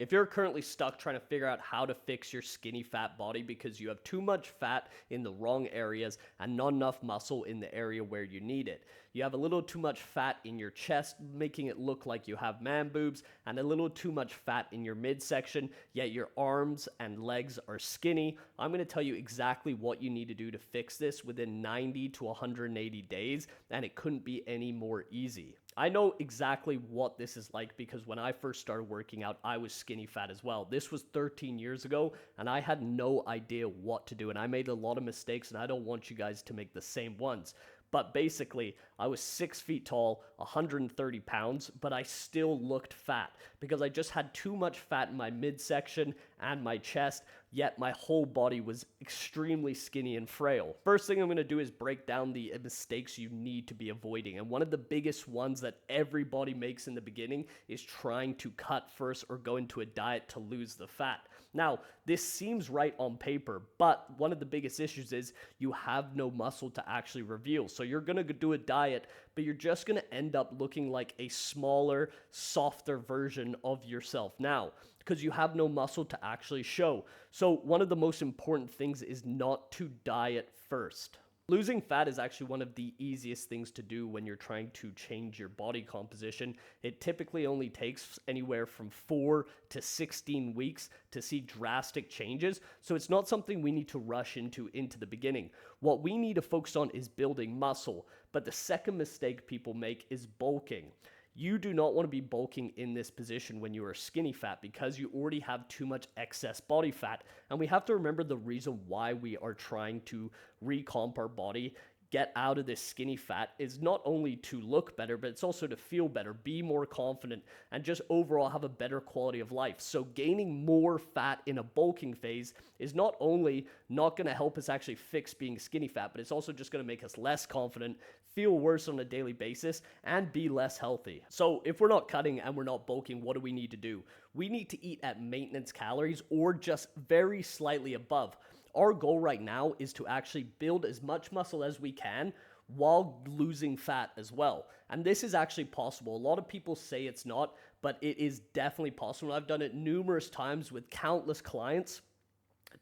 If you're currently stuck trying to figure out how to fix your skinny fat body because you have too much fat in the wrong areas and not enough muscle in the area where you need it, you have a little too much fat in your chest, making it look like you have man boobs, and a little too much fat in your midsection, yet your arms and legs are skinny, I'm going to tell you exactly what you need to do to fix this within 90 to 180 days, and it couldn't be any more easy. I know exactly what this is like because when I first started working out, I was skinny fat as well. This was 13 years ago, and I had no idea what to do, and I made a lot of mistakes, and I don't want you guys to make the same ones. But basically, I was 6 feet tall, 130 pounds, but I still looked fat because I just had too much fat in my midsection and my chest, yet my whole body was extremely skinny and frail. First thing I'm going to do is break down the mistakes you need to be avoiding. And one of the biggest ones that everybody makes in the beginning is trying to cut first or go into a diet to lose the fat. Now, this seems right on paper, but one of the biggest issues is you have no muscle to actually reveal. So you're going to do a diet, but you're just going to end up looking like a smaller, softer version of yourself now because you have no muscle to actually show. So one of the most important things is not to diet first. Losing fat is actually one of the easiest things to do when you're trying to change your body composition. It typically only takes anywhere from 4 to 16 weeks to see drastic changes. So it's not something we need to rush into the beginning. What we need to focus on is building muscle. But the second mistake people make is bulking. You do not want to be bulking in this position when you are skinny fat because you already have too much excess body fat. And we have to remember the reason why we are trying to recomp our body, get out of this skinny fat, is not only to look better, but it's also to feel better, be more confident, and just overall have a better quality of life. So gaining more fat in a bulking phase is not only not going to help us actually fix being skinny fat, but it's also just going to make us less confident, feel worse on a daily basis, and be less healthy. So if we're not cutting and we're not bulking, what do we need to do? We need to eat at maintenance calories or just very slightly above. Our goal right now is to actually build as much muscle as we can while losing fat as well. And this is actually possible. A lot of people say it's not, but it is definitely possible. I've done it numerous times with countless clients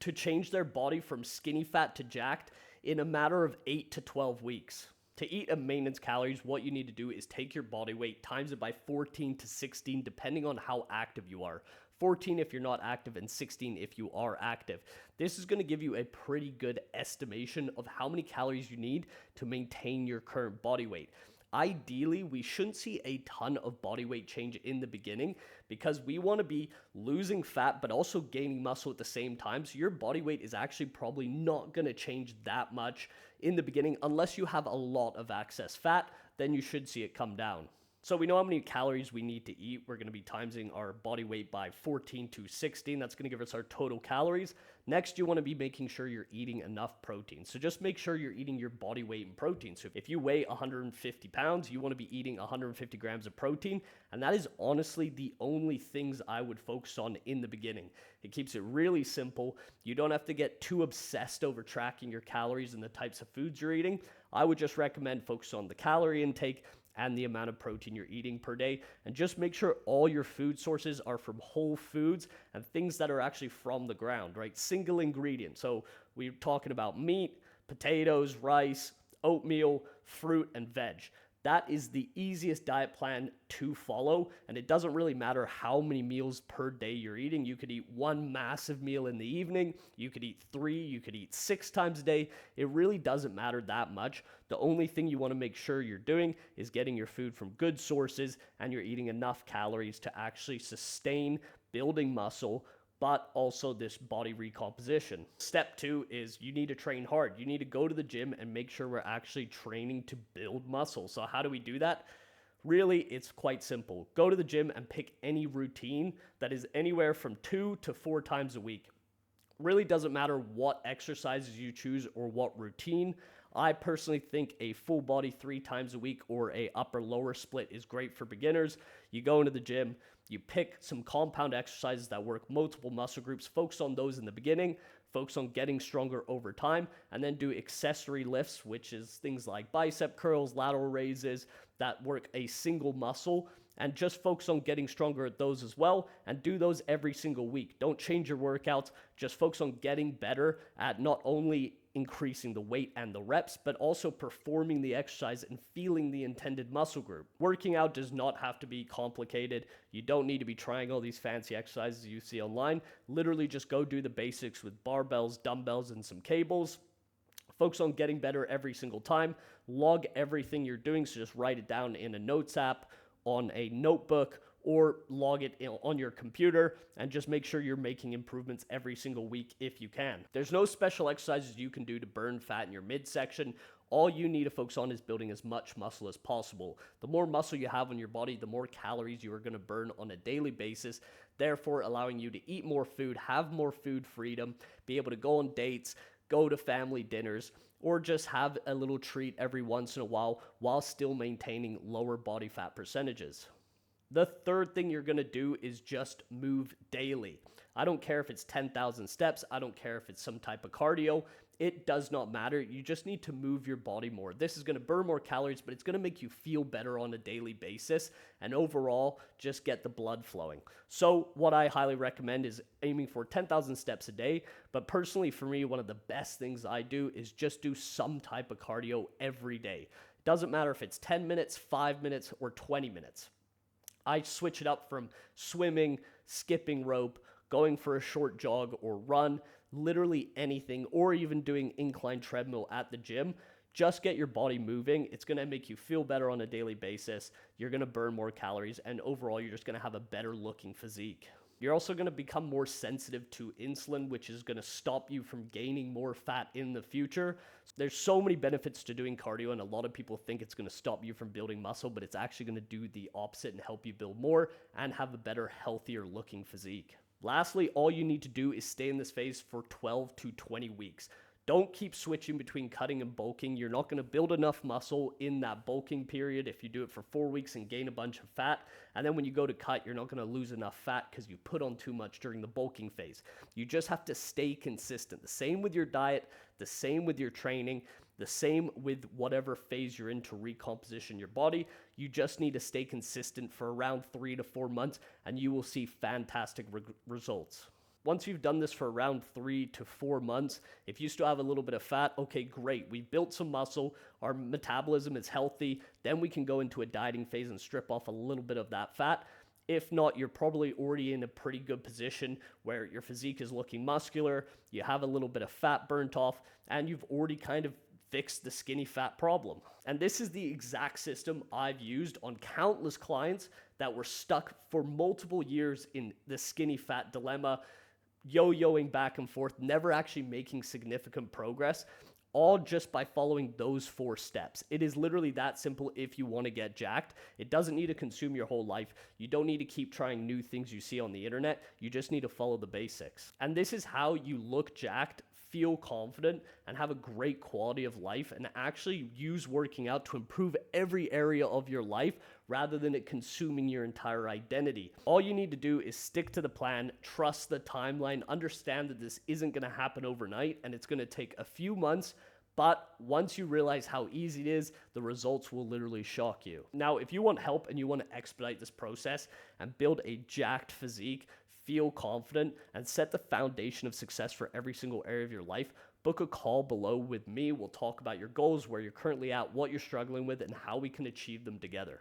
to change their body from skinny fat to jacked in a matter of 8 to 12 weeks. To eat at maintenance calories, what you need to do is take your body weight, times it by 14 to 16, depending on how active you are. 14 if you're not active and 16 if you are active. This is going to give you a pretty good estimation of how many calories you need to maintain your current body weight. Ideally, we shouldn't see a ton of body weight change in the beginning because we want to be losing fat but also gaining muscle at the same time. So your body weight is actually probably not going to change that much in the beginning unless you have a lot of excess fat, then you should see it come down. So we know how many calories we need to eat. We're going to be timesing our body weight by 14 to 16. That's going to give us our total calories. Next, you want to be making sure you're eating enough protein. So just make sure you're eating your body weight in protein. So if you weigh 150 pounds, you want to be eating 150 grams of protein. And that is honestly the only things I would focus on in the beginning. It keeps it really simple. You don't have to get too obsessed over tracking your calories and the types of foods you're eating. I would just recommend focus on the calorie intake and the amount of protein you're eating per day, and just make sure all your food sources are from whole foods and things that are actually from the ground, right? Single ingredient. So we're talking about meat, potatoes, rice, oatmeal, fruit, and veg. That is the easiest diet plan to follow, and it doesn't really matter how many meals per day you're eating. You could eat one massive meal in the evening, you could eat 3, you could eat 6 times a day. It really doesn't matter that much. The only thing you want to make sure you're doing is getting your food from good sources and you're eating enough calories to actually sustain building muscle, but also this body recomposition. Step 2 is you need to train hard. You need to go to the gym and make sure we're actually training to build muscle. So how do we do that? Really, it's quite simple. Go to the gym and pick any routine that is anywhere from 2 to 4 times a week. Really doesn't matter what exercises you choose or what routine. I personally think a full body 3 times a week or a upper lower split is great for beginners. You go into the gym, you pick some compound exercises that work multiple muscle groups, focus on those in the beginning, focus on getting stronger over time, and then do accessory lifts, which is things like bicep curls, lateral raises that work a single muscle and just focus on getting stronger at those as well, and do those every single week. Don't change your workouts, just focus on getting better at not only increasing the weight and the reps, but also performing the exercise and feeling the intended muscle group. Working out does not have to be complicated. You don't need to be trying all these fancy exercises you see online. Literally just go do the basics with barbells, dumbbells, and some cables. Focus on getting better every single time. Log everything you're doing, so just write it down in a notes app, on a notebook, or log it on your computer, and just make sure you're making improvements every single week if you can. There's no special exercises you can do to burn fat in your midsection. All you need to focus on is building as much muscle as possible. The more muscle you have on your body, the more calories you are going to burn on a daily basis, therefore allowing you to eat more food, have more food freedom, be able to go on dates, go to family dinners, or just have a little treat every once in a while still maintaining lower body fat percentages. The third thing you're going to do is just move daily. I don't care if it's 10,000 steps. I don't care if it's some type of cardio. It does not matter. You just need to move your body more. This is going to burn more calories, but it's going to make you feel better on a daily basis, and overall just get the blood flowing. So what I highly recommend is aiming for 10,000 steps a day. But personally for me, one of the best things I do is just do some type of cardio every day. It doesn't matter if it's 10 minutes, 5 minutes, or 20 minutes. I switch it up from swimming, skipping rope, going for a short jog or run, literally anything, or even doing incline treadmill at the gym. Just get your body moving. It's going to make you feel better on a daily basis. You're going to burn more calories, and overall, you're just going to have a better looking physique. You're also going to become more sensitive to insulin, which is going to stop you from gaining more fat in the future. There's so many benefits to doing cardio, and a lot of people think it's going to stop you from building muscle, but it's actually going to do the opposite and help you build more and have a better, healthier looking physique. Lastly, all you need to do is stay in this phase for 12 to 20 weeks. Don't keep switching between cutting and bulking. You're not going to build enough muscle in that bulking period if you do it for 4 weeks and gain a bunch of fat. And then when you go to cut, you're not going to lose enough fat because you put on too much during the bulking phase. You just have to stay consistent. The same with your diet, the same with your training, the same with whatever phase you're in to recomposition your body. You just need to stay consistent for around 3 to 4 months, and you will see fantastic results. Once you've done this for around 3 to 4 months, if you still have a little bit of fat, okay, great. We've built some muscle, our metabolism is healthy, then we can go into a dieting phase and strip off a little bit of that fat. If not, you're probably already in a pretty good position where your physique is looking muscular, you have a little bit of fat burnt off, and you've already kind of fixed the skinny fat problem. And this is the exact system I've used on countless clients that were stuck for multiple years in the skinny fat dilemma, yo-yoing back and forth, never actually making significant progress, all just by following those 4 steps. It is literally that simple if you want to get jacked. It doesn't need to consume your whole life. You don't need to keep trying new things you see on the internet. You just need to follow the basics. And this is how you look jacked, feel confident, and have a great quality of life, and actually use working out to improve every area of your life rather than it consuming your entire identity. All you need to do is stick to the plan, trust the timeline, understand that this isn't going to happen overnight, and it's going to take a few months. But once you realize how easy it is, the results will literally shock you. Now, if you want help and you want to expedite this process and build a jacked physique, feel confident, and set the foundation of success for every single area of your life, book a call below with me. We'll talk about your goals, where you're currently at, what you're struggling with, and how we can achieve them together.